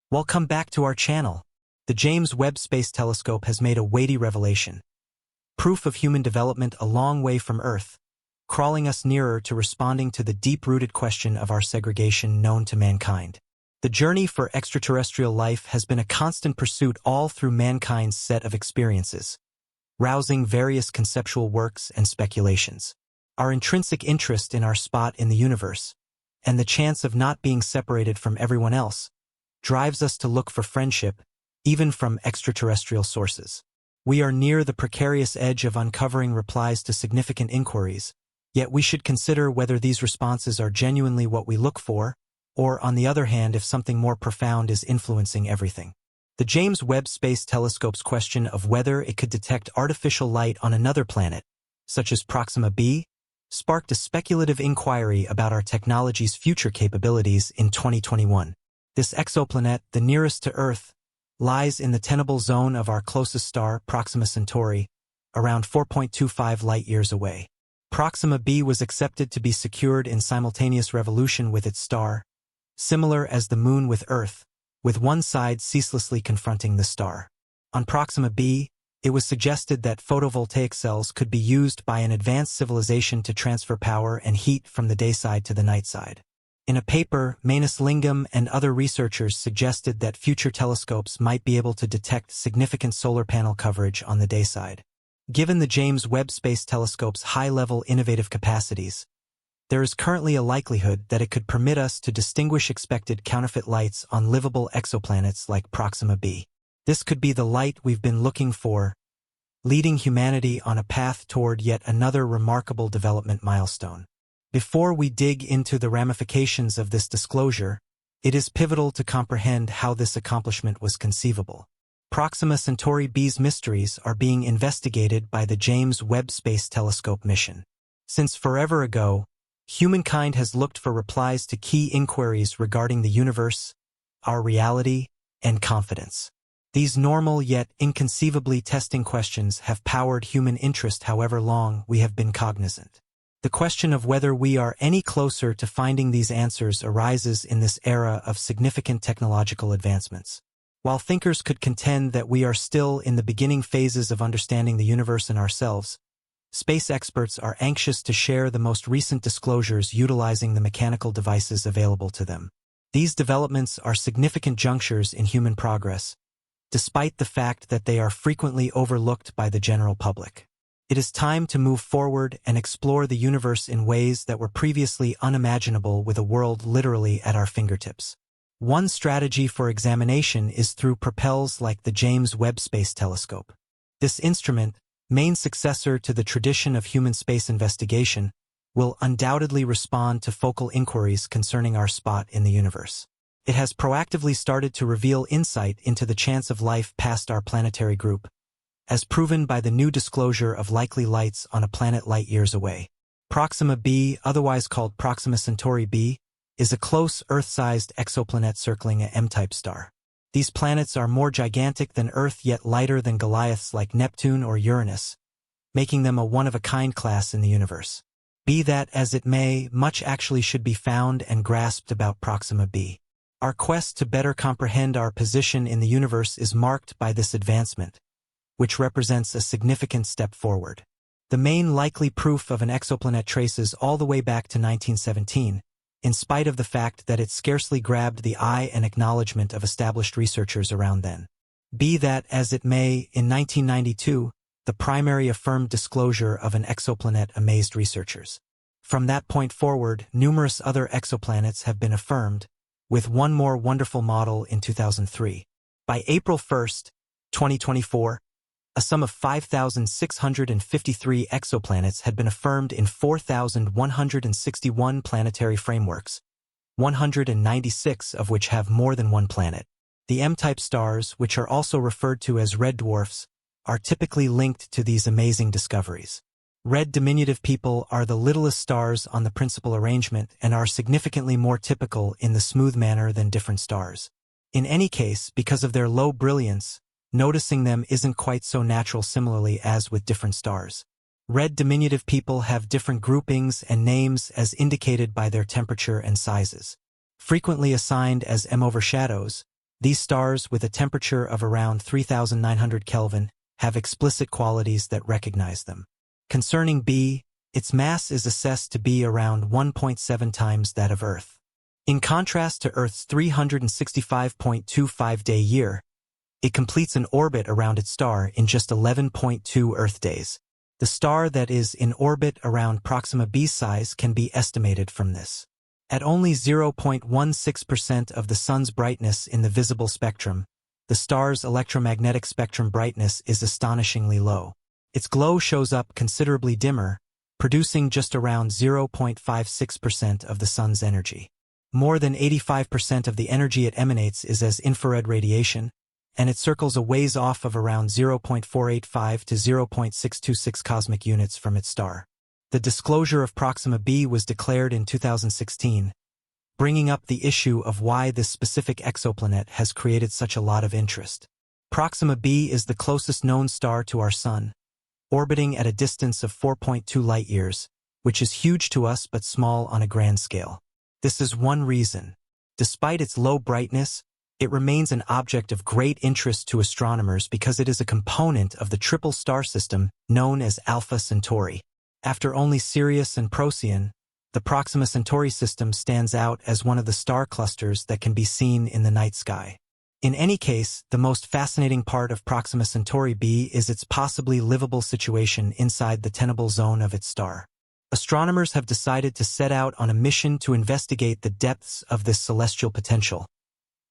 Welcome back to our channel. The James Webb Space Telescope has made a weighty revelation. Proof of human development a long way from Earth, crawling us nearer to responding to the deep-rooted question of our segregation known to mankind. The journey for extraterrestrial life has been a constant pursuit all through mankind's set of experiences, rousing various conceptual works and speculations. Our intrinsic interest in our spot in the universe, and the chance of not being separated from everyone else, drives us to look for friendship, even from extraterrestrial sources. We are near the precarious edge of uncovering replies to significant inquiries, yet we should consider whether these responses are genuinely what we look for, or, on the other hand, if something more profound is influencing everything. The James Webb Space Telescope's question of whether it could detect artificial light on another planet, such as Proxima b, sparked a speculative inquiry about our technology's future capabilities in 2021. This exoplanet, the nearest to Earth, lies in the tenable zone of our closest star, Proxima Centauri, around 4.25 light-years away. Proxima b was accepted to be secured in simultaneous revolution with its star, similar as the Moon with Earth, with one side ceaselessly confronting the star. On Proxima b, it was suggested that photovoltaic cells could be used by an advanced civilization to transfer power and heat from the day side to the night side. In a paper, Manus Lingam and other researchers suggested that future telescopes might be able to detect significant solar panel coverage on the day side. Given the James Webb Space Telescope's high-level innovative capacities, there is currently a likelihood that it could permit us to distinguish expected counterfeit lights on livable exoplanets like Proxima b. This could be the light we've been looking for, leading humanity on a path toward yet another remarkable development milestone. Before we dig into the ramifications of this disclosure, it is pivotal to comprehend how this accomplishment was conceivable. Proxima Centauri b's mysteries are being investigated by the James Webb Space Telescope mission. Since forever ago, humankind has looked for replies to key inquiries regarding the universe, our reality, and confidence. These normal yet inconceivably testing questions have powered human interest however long we have been cognizant. The question of whether we are any closer to finding these answers arises in this era of significant technological advancements. While thinkers could contend that we are still in the beginning phases of understanding the universe and ourselves, space experts are anxious to share the most recent disclosures utilizing the mechanical devices available to them. These developments are significant junctures in human progress, despite the fact that they are frequently overlooked by the general public. It is time to move forward and explore the universe in ways that were previously unimaginable, with a world literally at our fingertips. One strategy for examination is through propels like the James Webb Space Telescope. This instrument, main successor to the tradition of human space investigation, will undoubtedly respond to focal inquiries concerning our spot in the universe. It has proactively started to reveal insight into the chance of life past our planetary group, as proven by the new disclosure of likely lights on a planet light-years away. Proxima b, otherwise called Proxima Centauri b, is a close Earth-sized exoplanet circling a M-type star. These planets are more gigantic than Earth yet lighter than Goliaths like Neptune or Uranus, making them a one-of-a-kind class in the universe. Be that as it may, much actually should be found and grasped about Proxima b. Our quest to better comprehend our position in the universe is marked by this advancement, which represents a significant step forward. The main likely proof of an exoplanet traces all the way back to 1917, in spite of the fact that it scarcely grabbed the eye and acknowledgement of established researchers around then. Be that as it may, in 1992, the primary affirmed disclosure of an exoplanet amazed researchers. From that point forward, numerous other exoplanets have been affirmed, with one more wonderful model in 2003. By April 1, 2024, a sum of 5,653 exoplanets had been affirmed in 4,161 planetary frameworks, 196 of which have more than one planet. The M-type stars, which are also referred to as red dwarfs, are typically linked to these amazing discoveries. Red diminutive people are the littlest stars on the principal arrangement and are significantly more typical in the smooth manner than different stars. In any case, because of their low brilliance, noticing them isn't quite so natural, similarly as with different stars. Red diminutive people have different groupings and names as indicated by their temperature and sizes. Frequently assigned as M overshadows, These stars, with a temperature of around 3,900 Kelvin, have explicit qualities that recognize them. Concerning B, its mass is assessed to be around 1.7 times that of Earth. In contrast to Earth's 365.25-day year, it completes an orbit around its star in just 11.2 Earth days. The star that is in orbit around Proxima B's size can be estimated from this. At only 0.16% of the Sun's brightness in the visible spectrum, the star's electromagnetic spectrum brightness is astonishingly low. Its glow shows up considerably dimmer, producing just around 0.56% of the Sun's energy. More than 85% of the energy it emanates is as infrared radiation, and it circles a ways off of around 0.485 to 0.626 cosmic units from its star. The disclosure of Proxima b was declared in 2016, bringing up the issue of why this specific exoplanet has created such a lot of interest. Proxima b is the closest known star to our Sun, orbiting at a distance of 4.2 light-years, which is huge to us but small on a grand scale. This is one reason. Despite its low brightness, it remains an object of great interest to astronomers because it is a component of the triple star system known as Alpha Centauri. After only Sirius and Procyon, the Proxima Centauri system stands out as one of the star clusters that can be seen in the night sky. In any case, the most fascinating part of Proxima Centauri b is its possibly livable situation inside the tenable zone of its star. Astronomers have decided to set out on a mission to investigate the depths of this celestial potential,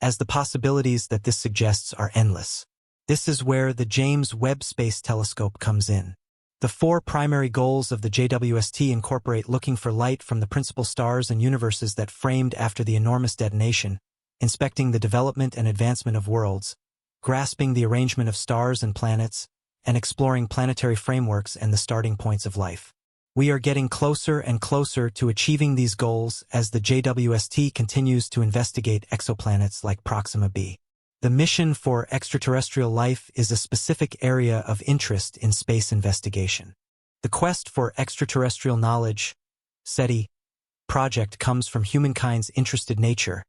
as the possibilities that this suggests are endless. This is where the James Webb Space Telescope comes in. The four primary goals of the JWST incorporate looking for light from the principal stars and universes that framed after the enormous detonation, inspecting the development and advancement of worlds, grasping the arrangement of stars and planets, and exploring planetary frameworks and the starting points of life. We are getting closer and closer to achieving these goals as the JWST continues to investigate exoplanets like Proxima b. The mission for extraterrestrial life is a specific area of interest in space investigation. The quest for extraterrestrial knowledge, SETI, project comes from humankind's interested nature,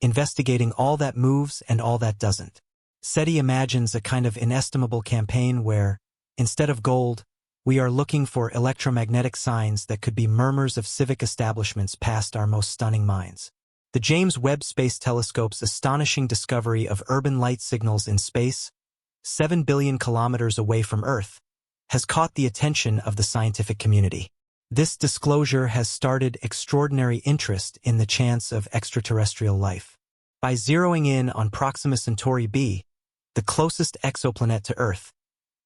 investigating all that moves and all that doesn't. SETI imagines a kind of inestimable campaign where, instead of gold, we are looking for electromagnetic signs that could be murmurs of civic establishments past our most stunning minds. The James Webb Space Telescope's astonishing discovery of urban light signals in space, 7 billion kilometers away from Earth, has caught the attention of the scientific community. This disclosure has started extraordinary interest in the chance of extraterrestrial life. By zeroing in on Proxima Centauri b, the closest exoplanet to Earth,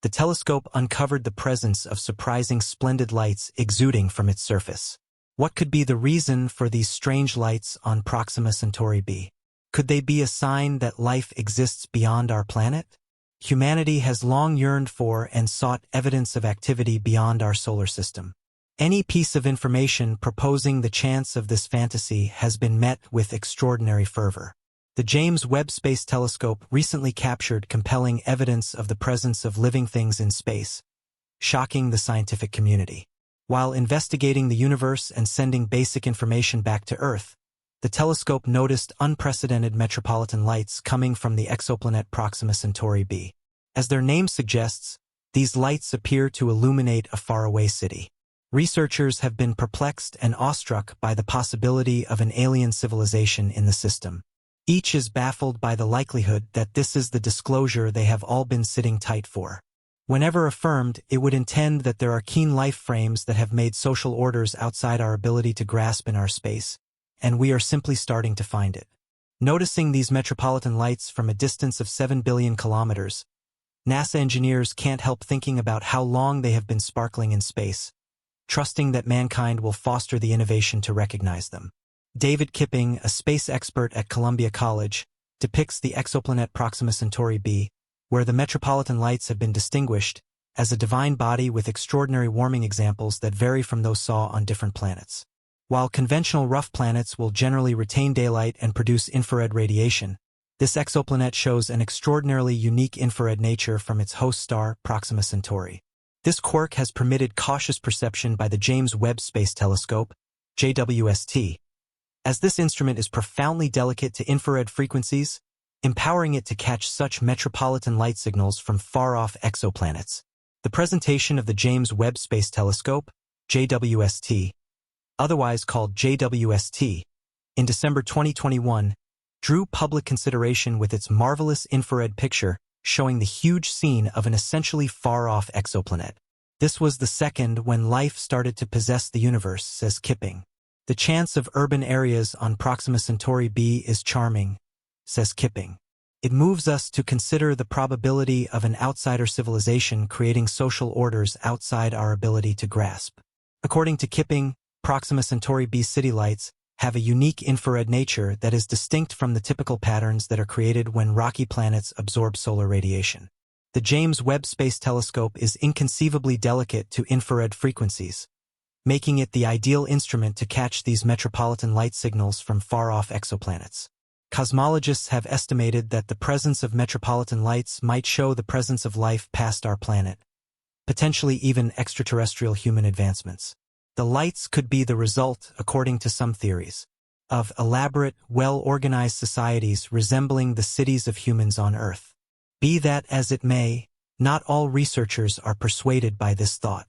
the telescope uncovered the presence of surprising splendid lights exuding from its surface. What could be the reason for these strange lights on Proxima Centauri b? Could they be a sign that life exists beyond our planet? Humanity has long yearned for and sought evidence of activity beyond our solar system. Any piece of information proposing the chance of this fantasy has been met with extraordinary fervor. The James Webb Space Telescope recently captured compelling evidence of the presence of living things in space, shocking the scientific community. While investigating the universe and sending basic information back to Earth, the telescope noticed unprecedented metropolitan lights coming from the exoplanet Proxima Centauri b. As their name suggests, these lights appear to illuminate a faraway city. Researchers have been perplexed and awestruck by the possibility of an alien civilization in the system. Each is baffled by the likelihood that this is the disclosure they have all been sitting tight for. Whenever affirmed, it would intend that there are keen life frames that have made social orders outside our ability to grasp in our space, and we are simply starting to find it. Noticing these metropolitan lights from a distance of 7 billion kilometers, NASA engineers can't help thinking about how long they have been sparkling in space, trusting that mankind will foster the innovation to recognize them. David Kipping, a space expert at Columbia College, depicts the exoplanet Proxima Centauri b, where the metropolitan lights have been distinguished, as a divine body with extraordinary warming examples that vary from those saw on different planets. While conventional rough planets will generally retain daylight and produce infrared radiation, this exoplanet shows an extraordinarily unique infrared nature from its host star, Proxima Centauri. This quirk has permitted cautious perception by the James Webb Space Telescope, JWST. As this instrument is profoundly delicate to infrared frequencies, empowering it to catch such metropolitan light signals from far-off exoplanets. The presentation of the James Webb Space Telescope, JWST, otherwise called JWST, in December 2021, drew public consideration with its marvelous infrared picture showing the huge scene of an essentially far-off exoplanet. This was the second when life started to possess the universe, says Kipping. The chance of urban areas on Proxima Centauri b is charming, says Kipping. It moves us to consider the probability of an outsider civilization creating social orders outside our ability to grasp. According to Kipping, Proxima Centauri b city lights have a unique infrared nature that is distinct from the typical patterns that are created when rocky planets absorb solar radiation. The James Webb Space Telescope is inconceivably delicate to infrared frequencies, making it the ideal instrument to catch these metropolitan light signals from far-off exoplanets. Cosmologists have estimated that the presence of metropolitan lights might show the presence of life past our planet, potentially even extraterrestrial human advancements. The lights could be the result, according to some theories, of elaborate, well-organized societies resembling the cities of humans on Earth. Be that as it may, not all researchers are persuaded by this thought.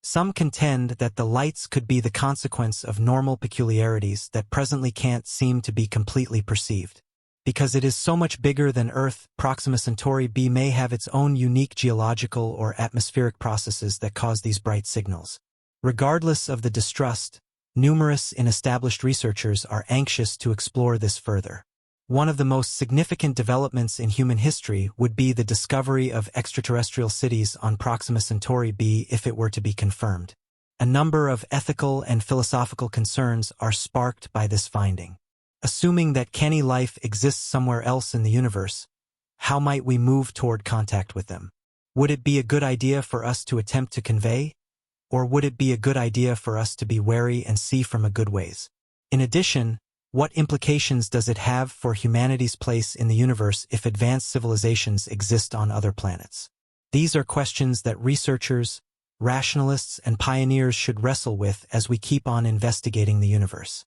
Some contend that the lights could be the consequence of normal peculiarities that presently can't seem to be completely perceived. Because it is so much bigger than Earth, Proxima Centauri b may have its own unique geological or atmospheric processes that cause these bright signals. Regardless of the distrust, numerous and established researchers are anxious to explore this further. One of the most significant developments in human history would be the discovery of extraterrestrial cities on Proxima Centauri b if it were to be confirmed. A number of ethical and philosophical concerns are sparked by this finding. Assuming that canny life exists somewhere else in the universe, how might we move toward contact with them? Would it be a good idea for us to attempt to convey? Or would it be a good idea for us to be wary and see from a good ways? In addition, what implications does it have for humanity's place in the universe if advanced civilizations exist on other planets? These are questions that researchers, rationalists, and pioneers should wrestle with as we keep on investigating the universe.